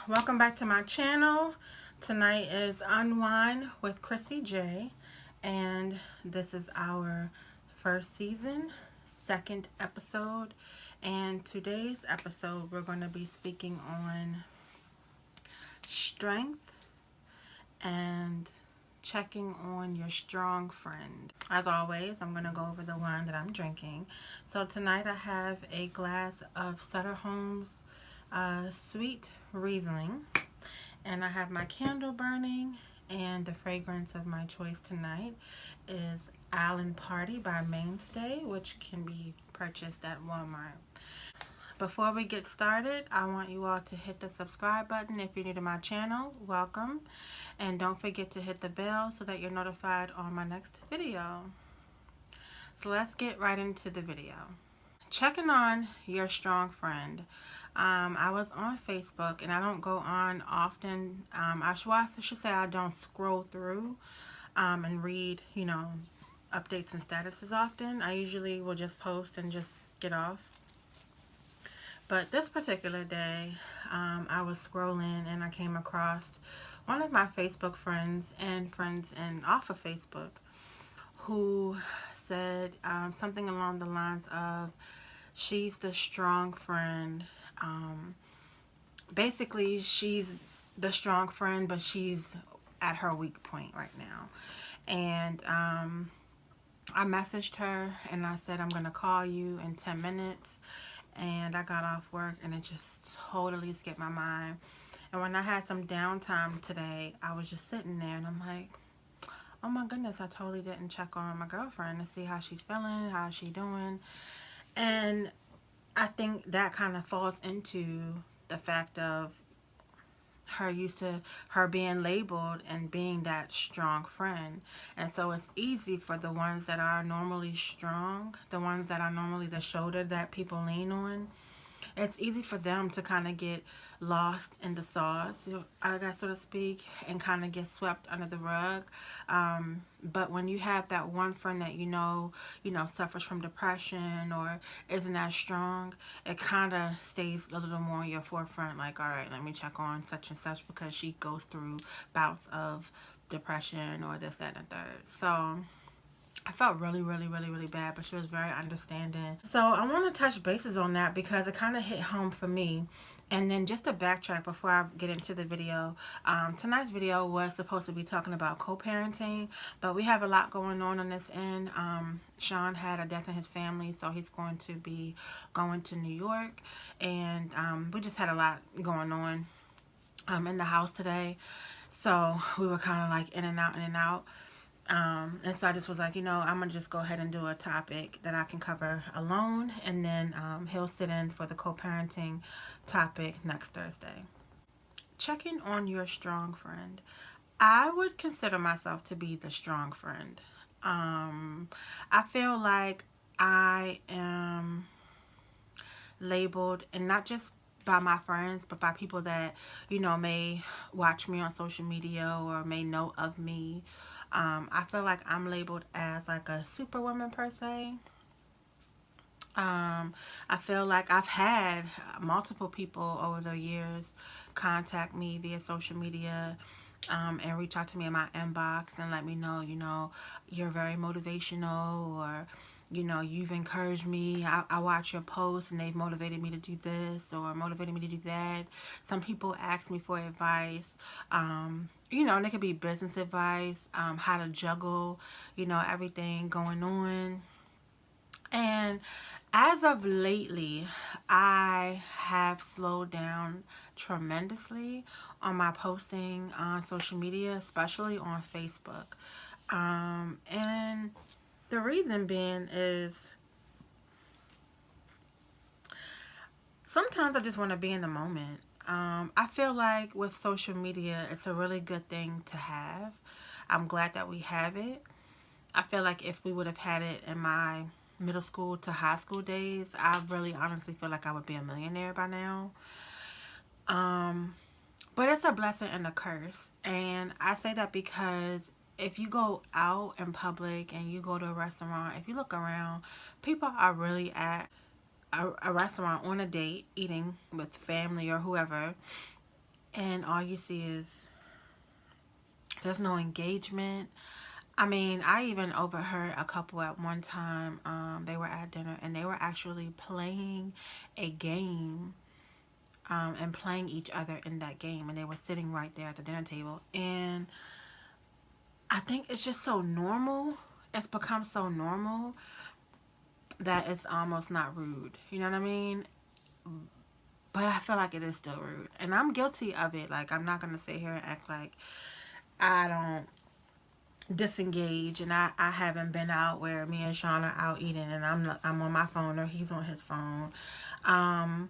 welcome back to my channel. Tonight is Unwind with CrissyJ, and this is our first season, second episode. And today's episode, we're going to be speaking on strength and checking on your strong friend. As always, I'm going to go over the wine that I'm drinking. So tonight I have a glass of Sutter Home's sweet Riesling, and I have my candle burning, and the fragrance of my choice tonight is Island Party by Mainstay, which can be purchased at Walmart. Before we get started, I want you all to hit the subscribe button if you're new to my channel. Welcome. And don't forget to hit the bell so that you're notified on my next video. So let's get right into the video. Checking on your strong friend. I was on Facebook, and I don't go on often. I should say I don't scroll through and read, updates and statuses often. I usually will just post and just get off. But this particular day, I was scrolling and I came across one of my Facebook friends and off of Facebook who said something along the lines of, she's the strong friend. Basically, she's the strong friend, but she's at her weak point right now. And I messaged her and I said, I'm going to call you in 10 minutes. And I got off work and it just totally skipped my mind. And when I had some downtime today, I was just sitting there and I'm like, oh my goodness, I totally didn't check on my girlfriend to see how she's feeling, how she's doing. And I think that kind of falls into the fact of her being labeled and being that strong friend. And so it's easy for the ones that are normally strong, the ones that are normally the shoulder that people lean on, it's easy for them to kind of get lost in the sauce, I guess, so to speak, and kind of get swept under the rug. But when you have that one friend that suffers from depression or isn't as strong, it kind of stays a little more in your forefront. Like, all right, let me check on such and such because she goes through bouts of depression or this, that, and the third. So I felt really bad, but she was very understanding. So I want to touch bases on that because it kind of hit home for me. And then just to backtrack before I get into the video, tonight's video was supposed to be talking about co-parenting, but we have a lot going on this end. Sean had a death in his family, so he's going to be going to New York, and we just had a lot going on in the house today. So we were kind of like in and out. And so I just was like, I'm going to just go ahead and do a topic that I can cover alone. And then he'll sit in for the co-parenting topic next Thursday. Checking on your strong friend. I would consider myself to be the strong friend. I feel like I am labeled, and not just by my friends, but by people that, may watch me on social media or may know of me. I feel like I'm labeled as like a superwoman per se. I feel like I've had multiple people over the years contact me via social media and reach out to me in my inbox and let me know, you're very motivational, or you've encouraged me. I watch your posts and they've motivated me to do this or motivated me to do that. Some people ask me for advice, and it could be business advice, how to juggle, everything going on. And as of lately, I have slowed down tremendously on my posting on social media, especially on Facebook. And the reason being is sometimes I just want to be in the moment. I feel like with social media, it's a really good thing to have. I'm glad that we have it. I feel like if we would have had it in my middle school to high school days, I really honestly feel like I would be a millionaire by now. But it's a blessing and a curse. And I say that because if you go out in public and you go to a restaurant, if you look around, people are really at a restaurant on a date, eating with family or whoever, and all you see is there's no engagement. I mean, I even overheard a couple at one time. They were at dinner and they were actually playing a game, and playing each other in that game, and they were sitting right there at the dinner table. And I think it's just so normal. It's become so normal that it's almost not rude. You know what I mean? But I feel like it is still rude. And I'm guilty of it. Like, I'm not going to sit here and act like I don't disengage, and I haven't been out where me and Sean are out eating and I'm on my phone or he's on his phone. Um,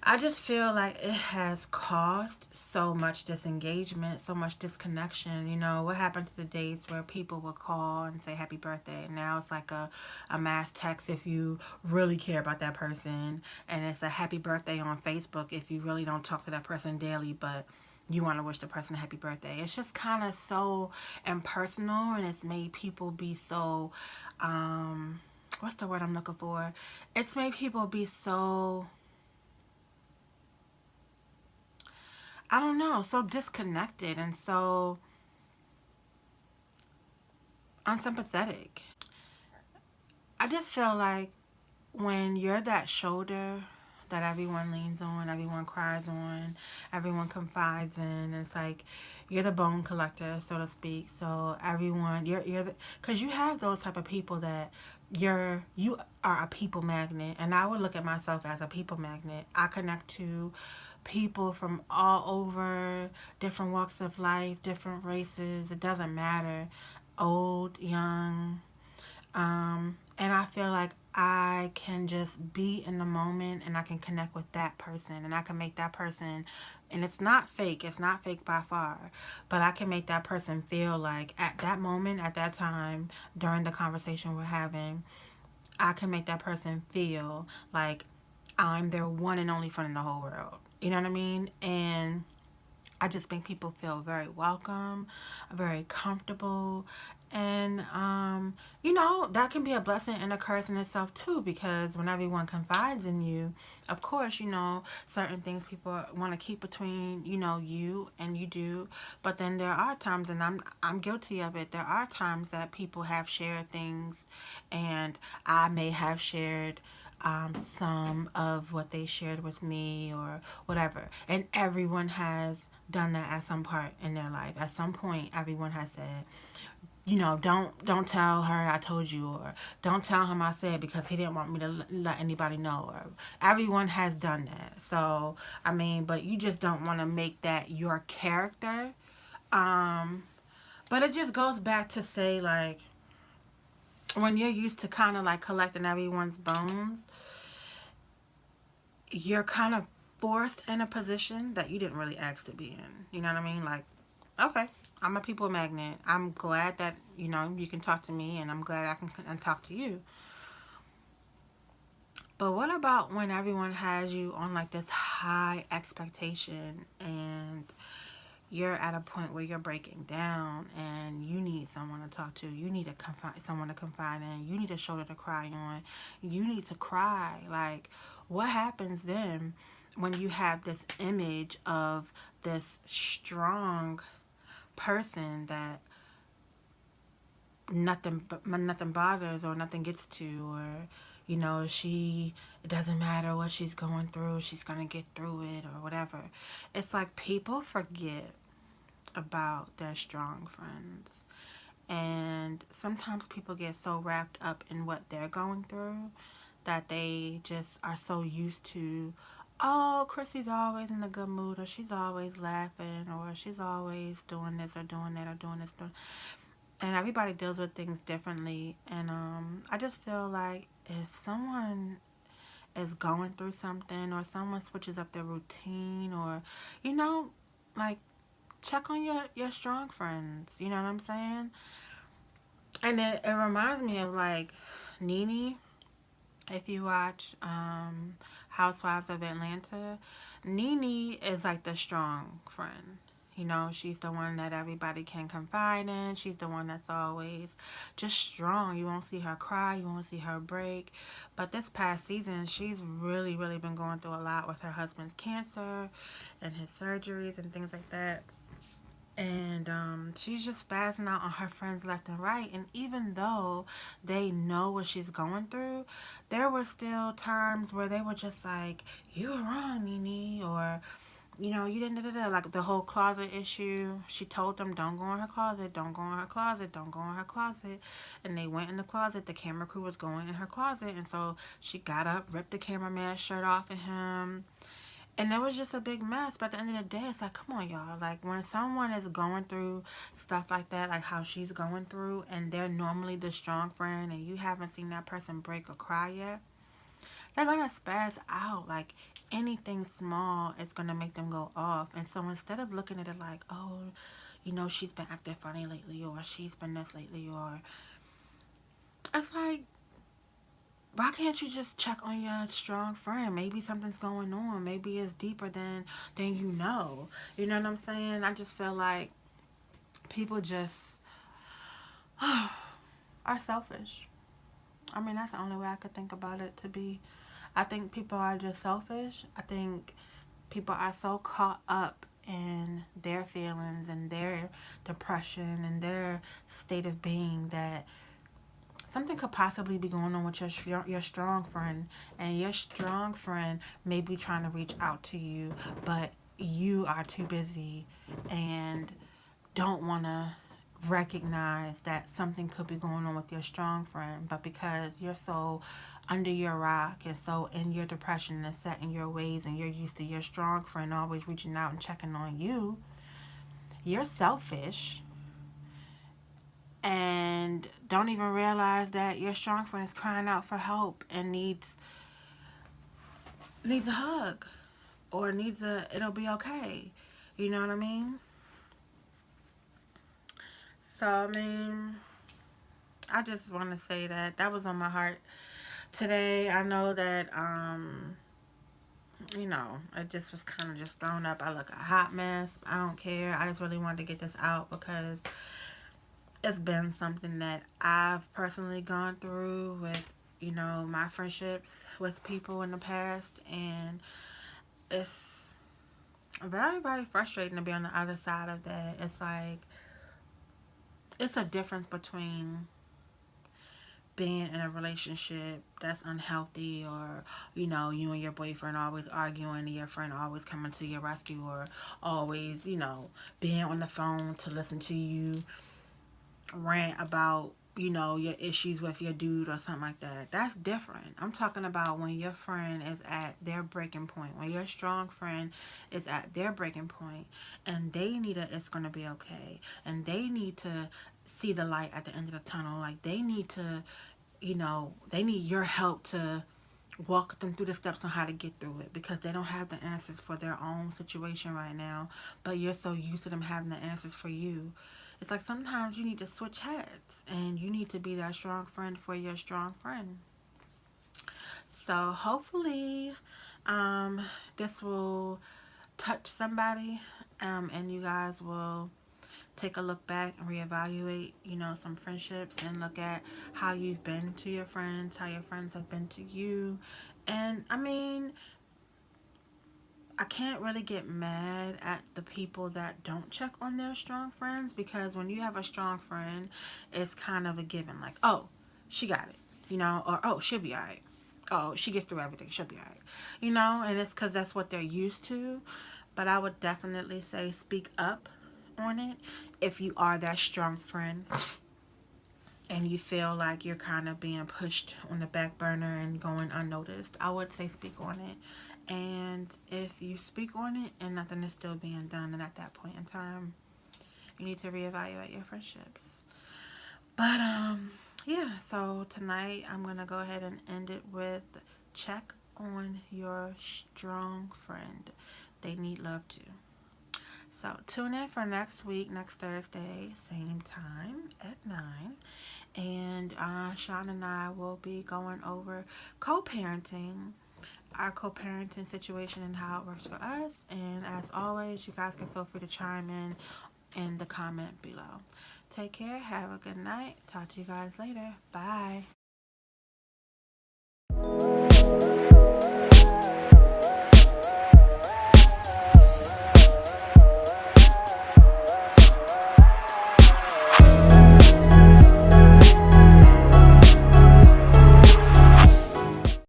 I just feel like it has caused so much disengagement, so much disconnection. You know, what happened to the days where people would call and say happy birthday? Now it's like a mass text if you really care about that person. And it's a happy birthday on Facebook if you really don't talk to that person daily, but you want to wish the person a happy birthday. It's just kind of so impersonal, and it's made people be so, what's the word I'm looking for? It's made people be so, I don't know, so disconnected and so unsympathetic. I just feel like when you're that shoulder that everyone leans on, everyone cries on, everyone confides in, it's like you're the bone collector, so to speak. So everyone, because you have those type of people that you are a people magnet, and I would look at myself as a people magnet. I connect to people from all over, different walks of life, different races. It doesn't matter, old, young, and I feel like I can just be in the moment and I can connect with that person and I can make that person, and it's not fake by far, but I can make that person feel like at that moment, at that time, during the conversation we're having, I can make that person feel like I'm their one and only friend in the whole world. You know what I mean? And I just make people feel very welcome, very comfortable. And, that can be a blessing and a curse in itself, too, because when everyone confides in you, of course, certain things people want to keep between, you and you do. But then there are times, and I'm guilty of it, there are times that people have shared things, and I may have shared some of what they shared with me or whatever. And everyone has done that at some part in their life. At some point, everyone has said, don't tell her I told you, or don't tell him I said because he didn't want me to let anybody know. Or everyone has done that. So, I mean, but you just don't want to make that your character. But it just goes back to say, like, when you're used to kind of like collecting everyone's bones, you're kind of forced in a position that you didn't really ask to be in. You know what I mean? Like, okay, I'm a people magnet. I'm glad that, you can talk to me, and I'm glad I can talk to you. But what about when everyone has you on like this high expectation and you're at a point where you're breaking down and you need someone to talk to. You need someone to confide in. You need a shoulder to cry on. You need to cry. Like, what happens then when you have this image of this strong person that nothing bothers or nothing gets to, or it doesn't matter what she's going through, she's gonna get through it or whatever. It's like people forget about their strong friends, and sometimes people get so wrapped up in what they're going through that they just are so used to, oh, Chrissy's always in a good mood, or she's always laughing, or she's always doing this or doing that or doing this, and everybody deals with things differently. And I just feel like if someone is going through something, or someone switches up their routine, or like, check on your strong friends. You know what I'm saying? And it reminds me of like Nene. If you watch Housewives of Atlanta, Nene is like the strong friend. You know, she's the one that everybody can confide in. She's the one that's always just strong. You won't see her cry. You won't see her break. But this past season, she's really, really been going through a lot with her husband's cancer and his surgeries and things like that. And she's just spazzing out on her friends left and right. And even though they know what she's going through, there were still times where they were just like, "You were wrong, Nene," or, you know, "You didn't da da da." Like the whole closet issue. She told them, "Don't go in her closet, don't go in her closet, don't go in her closet." And they went in the closet. The camera crew was going in her closet. And so she got up, ripped the cameraman's shirt off of him. And it was just a big mess. But at the end of the day, it's like, come on, y'all. Like, when someone is going through stuff like that, like how she's going through, and they're normally the strong friend, and you haven't seen that person break or cry yet, they're going to spaz out. Like, anything small is going to make them go off. And so instead of looking at it like, oh, you know, she's been acting funny lately, or she's been this lately, or... It's like, why can't you just check on your strong friend? Maybe something's going on. Maybe it's deeper than you know. You know what I'm saying? I just feel like people just are selfish. I mean, that's the only way I could think about it to be. I think people are just selfish. I think people are so caught up in their feelings and their depression and their state of being that something could possibly be going on with your strong friend, and your strong friend may be trying to reach out to you, but you are too busy and don't want to recognize that something could be going on with your strong friend. But because you're so under your rock and so in your depression and set in your ways, and you're used to your strong friend always reaching out and checking on you, you're selfish and don't even realize that your strong friend is crying out for help and needs a hug, or it'll be okay. You know what I mean? So, I mean, I just want to say that was on my heart today. I know that, you know, it just was kind of just thrown up. I look a hot mess. I don't care. I just really wanted to get this out because it's been something that I've personally gone through with, you know, my friendships with people in the past. And it's very, very frustrating to be on the other side of that. It's like, it's a difference between being in a relationship that's unhealthy, or, you know, you and your boyfriend always arguing and your friend always coming to your rescue, or always, you know, being on the phone to listen to you rant about, you know, your issues with your dude or something like that. That's different. I'm talking about when your friend is at their breaking point, when your strong friend is at their breaking point, and they need it's gonna be okay, and they need to see the light at the end of the tunnel. Like, they need to, you know, they need your help to walk them through the steps on how to get through it, because they don't have the answers for their own situation right now, but you're so used to them having the answers for you. It's like sometimes you need to switch heads, and you need to be that strong friend for your strong friend. So hopefully this will touch somebody, and you guys will take a look back and reevaluate, you know, some friendships, and look at how you've been to your friends, how your friends have been to you. And I mean, I can't really get mad at the people that don't check on their strong friends, because when you have a strong friend, it's kind of a given. Like, oh, she got it, you know, or oh, she'll be all right. Oh, she gets through everything. She'll be all right, you know, and it's because that's what they're used to. But I would definitely say speak up on it if you are that strong friend and you feel like you're kind of being pushed on the back burner and going unnoticed. I would say speak on it. And if you speak on it and nothing is still being done, then at that point in time, you need to reevaluate your friendships. But yeah, so tonight I'm going to go ahead and end it with check on your strong friend. They need love too. So tune in for next week, next Thursday, same time at 9. And Sean and I will be going over co-parenting our co-parenting situation and how it works for us. And as always, you guys can feel free to chime in the comment below. Take care. Have a good night. Talk to you guys later. Bye.